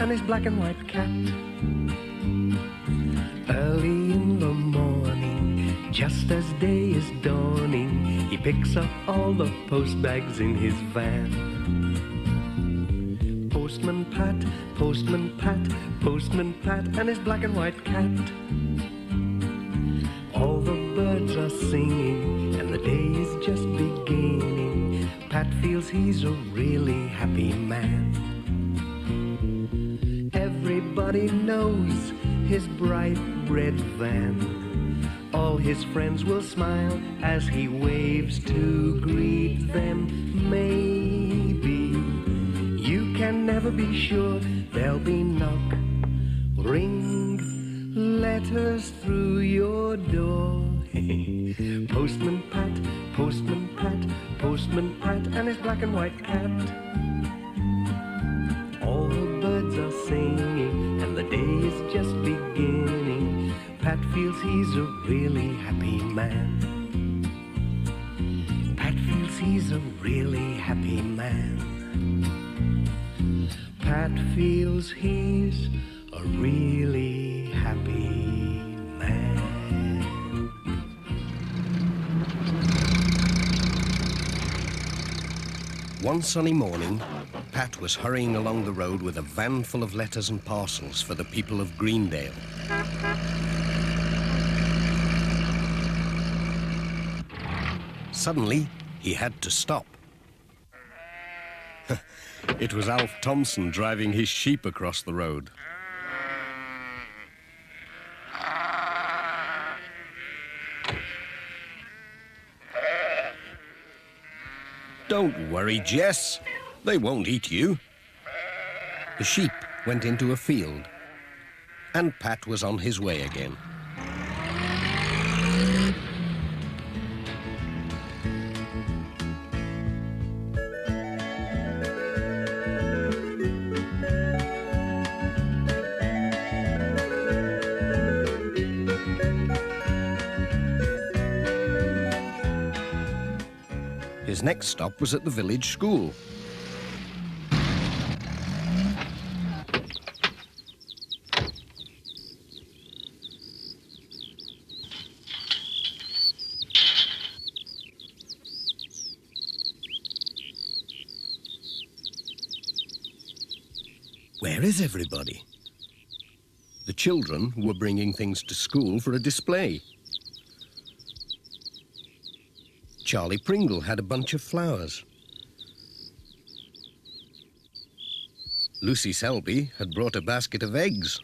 and his black and white cat. Early in the morning, just as day is dawning, he picks up all the post bags in his van. Postman Pat, Postman Pat, Postman Pat, and his black and white cat. All the birds are singing, and the day is just beginning. Pat feels he's a really happy man. Everybody knows his bright red van. All his friends will smile as he waves to greet them. Maybe you can never be sure. There'll be knock, ring, letters through your door. Postman Pat, Postman Pat, Postman Pat, and his black and white cat. All the birds are singing, and the day is just beginning. Pat feels he's a really happy man. Pat feels he's a really happy man. Pat feels he's a really happy man. One sunny morning, Pat was hurrying along the road with a van full of letters and parcels for the people of Greendale. Suddenly, he had to stop. It was Alf Thompson driving his sheep across the road. Don't worry, Jess. They won't eat you. The sheep went into a field, and Pat was on his way again. His next stop was at the village school. Where is everybody? The children were bringing things to school for a display. Charlie Pringle had a bunch of flowers. Lucy Selby had brought a basket of eggs.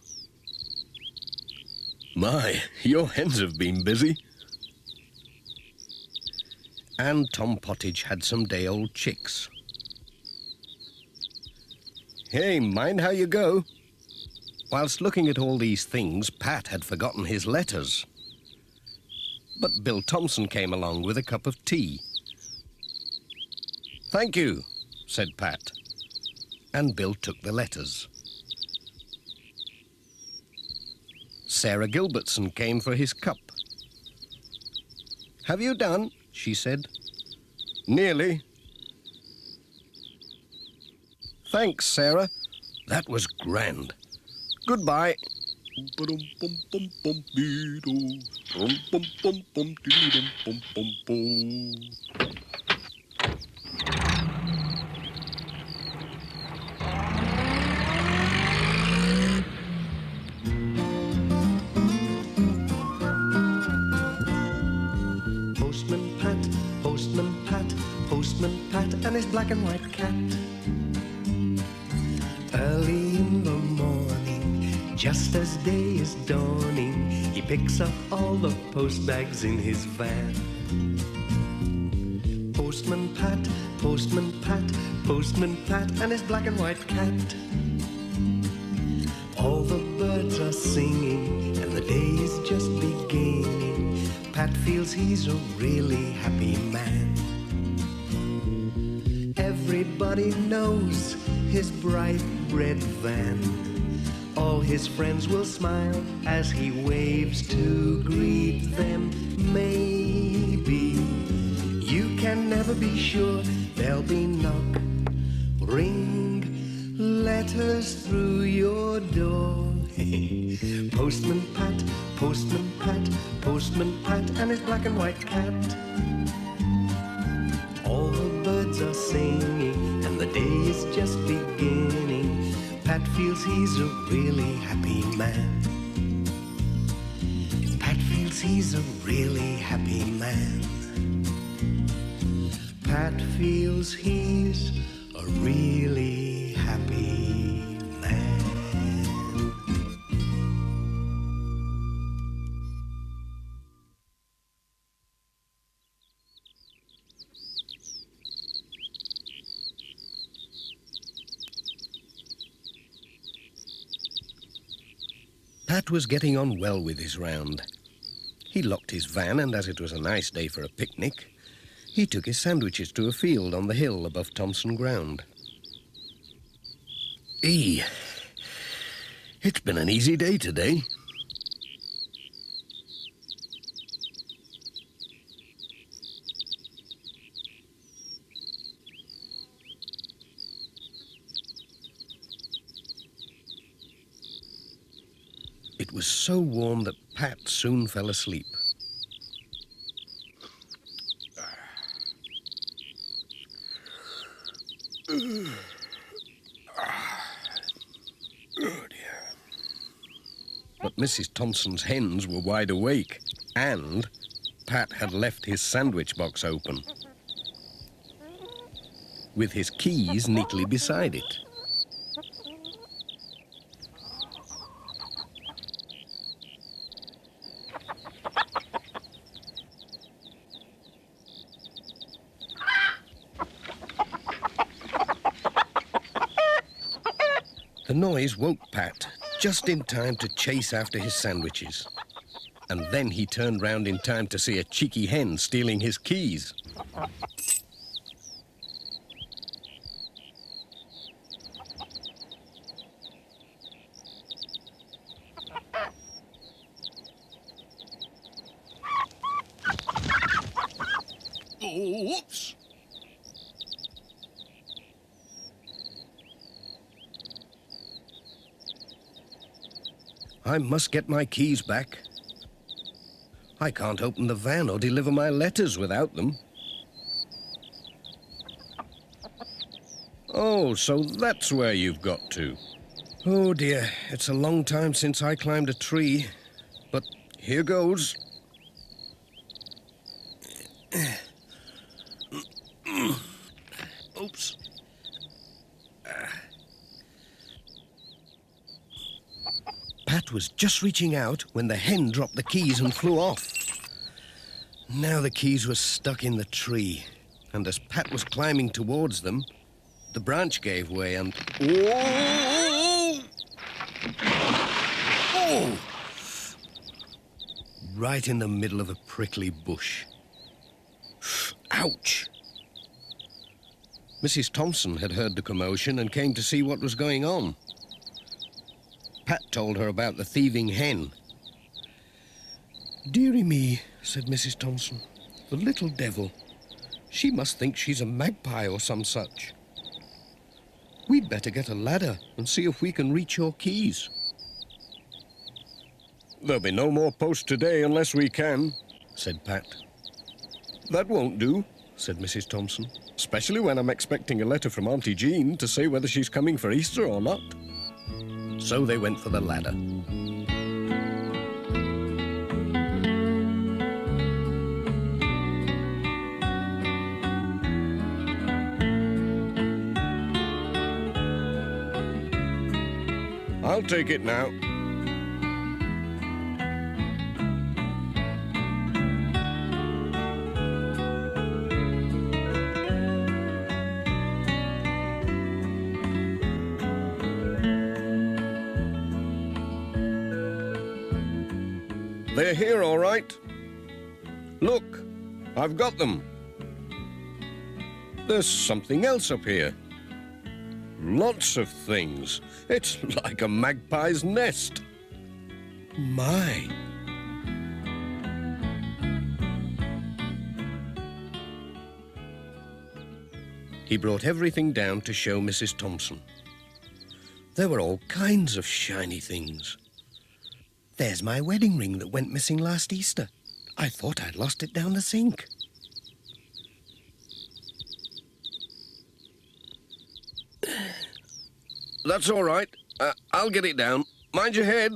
My, your hens have been busy. And Tom Pottage had some day-old chicks. Hey, mind how you go. Whilst looking at all these things, Pat had forgotten his letters. But Bill Thompson came along with a cup of tea. Thank you, said Pat. And Bill took the letters. Sarah Gilbertson came for his cup. Have you done? She said. Nearly. Thanks, Sarah. That was grand. Goodbye. Postman Pat, Postman Pat, Postman Pat, and his black and white cat. Early in the morning, just as day is dawning, he picks up all the post bags in his van. Postman Pat, Postman Pat, Postman Pat, and his black and white cat. All the birds are singing, and the day is just beginning. Pat feels he's a really happy man. Everybody knows his bright red van. All his friends will smile as he waves to greet them. Maybe you can never be sure. There'll be knock, ring, letters through your door. Postman Pat, Postman Pat, Postman Pat, and his black and white cat. All the birds are singing, and the day is just beginning. Pat feels he's a really happy man. Pat feels he's a really happy man. Pat feels he's a really happy man. Pat was getting on well with his round. He locked his van, and as it was a nice day for a picnic, he took his sandwiches to a field on the hill above Thompson Ground. It's been an easy day today. It was so warm that Pat soon fell asleep. But Mrs. Thompson's hens were wide awake, and Pat had left his sandwich box open, with his keys neatly beside it. The noise woke Pat just in time to chase after his sandwiches. And then he turned round in time to see a cheeky hen stealing his keys. Oops! I must get my keys back. I can't open the van or deliver my letters without them. Oh, so that's where you've got to. Oh dear, it's a long time since I climbed a tree, but here goes. Oops. Pat was just reaching out when the hen dropped the keys and flew off. Now the keys were stuck in the tree, and as Pat was climbing towards them, the branch gave way and... Whoa! Oh! Right in the middle of a prickly bush. Ouch! Mrs. Thompson had heard the commotion and came to see what was going on. Pat told her about the thieving hen. "Dearie me," said Mrs. Thompson, "the little devil. She must think she's a magpie or some such. We'd better get a ladder and see if we can reach your keys." "There'll be no more post today unless we can," said Pat. "That won't do," said Mrs. Thompson, "especially when I'm expecting a letter from Auntie Jean to say whether she's coming for Easter or not." So they went for the ladder. "I'll take it now." "They're here, all right. Look, I've got them. There's something else up here. Lots of things. It's like a magpie's nest. My. He brought everything down to show Mrs. Thompson. There were all kinds of shiny things. There's my wedding ring that went missing last Easter. I thought I'd lost it down the sink. That's all right. I'll get it down. Mind your head.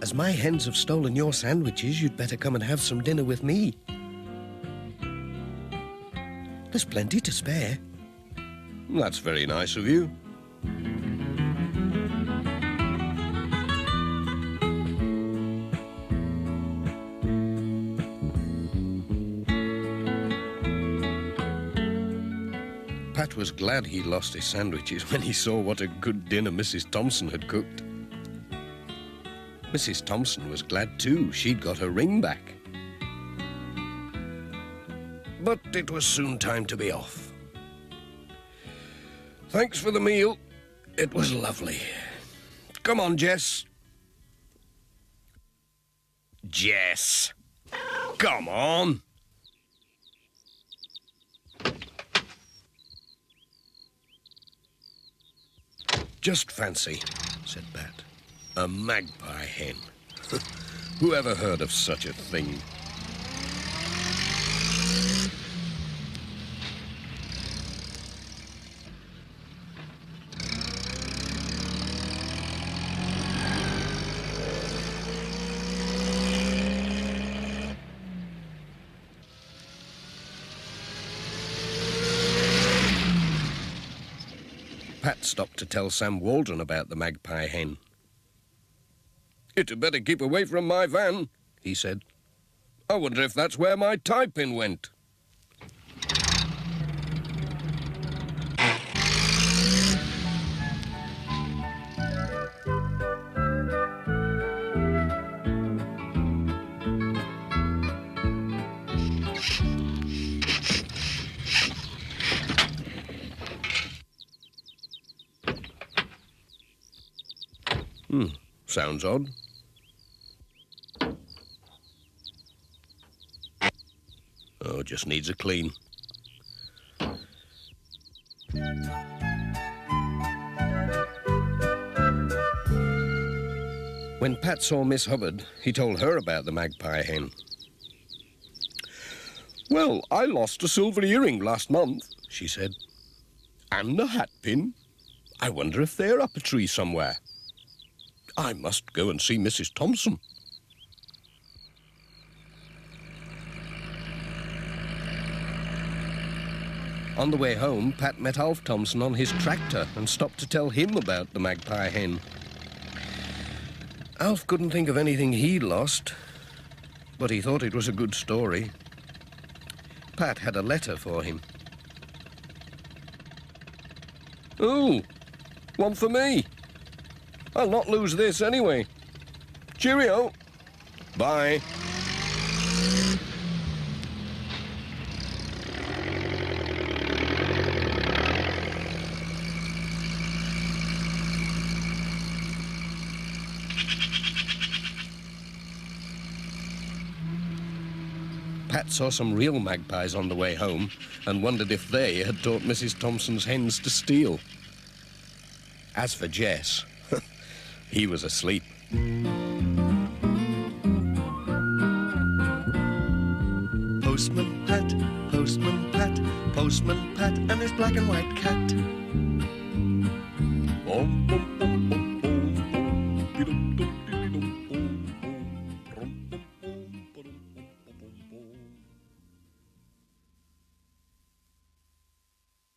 As my hens have stolen your sandwiches, you'd better come and have some dinner with me. There's plenty to spare. That's very nice of you. Pat was glad he lost his sandwiches when he saw what a good dinner Mrs. Thompson had cooked. Mrs. Thompson was glad too. She'd got her ring back. But it was soon time to be off. Thanks for the meal. It was lovely. Come on, Jess. Jess! Come on! Just fancy, said Pat. A magpie hen. Who ever heard of such a thing? Pat stopped to tell Sam Waldron about the magpie hen. "It had better keep away from my van," he said. "I wonder if that's where my tie pin went." Sounds odd. Oh, just needs a clean. When Pat saw Miss Hubbard, he told her about the magpie hen. "Well, I lost a silver earring last month," she said. "And a hat pin. I wonder if they're up a tree somewhere. I must go and see Mrs. Thompson." On the way home, Pat met Alf Thompson on his tractor and stopped to tell him about the magpie hen. Alf couldn't think of anything he'd lost, but he thought it was a good story. Pat had a letter for him. "Oh, one for me. I'll not lose this anyway. Cheerio. Bye." Pat saw some real magpies on the way home and wondered if they had taught Mrs. Thompson's hens to steal. As for Jess, he was asleep. Postman Pat, Postman Pat, Postman Pat, and his black and white cat. Bom, bom, bom, bom, bom, bom,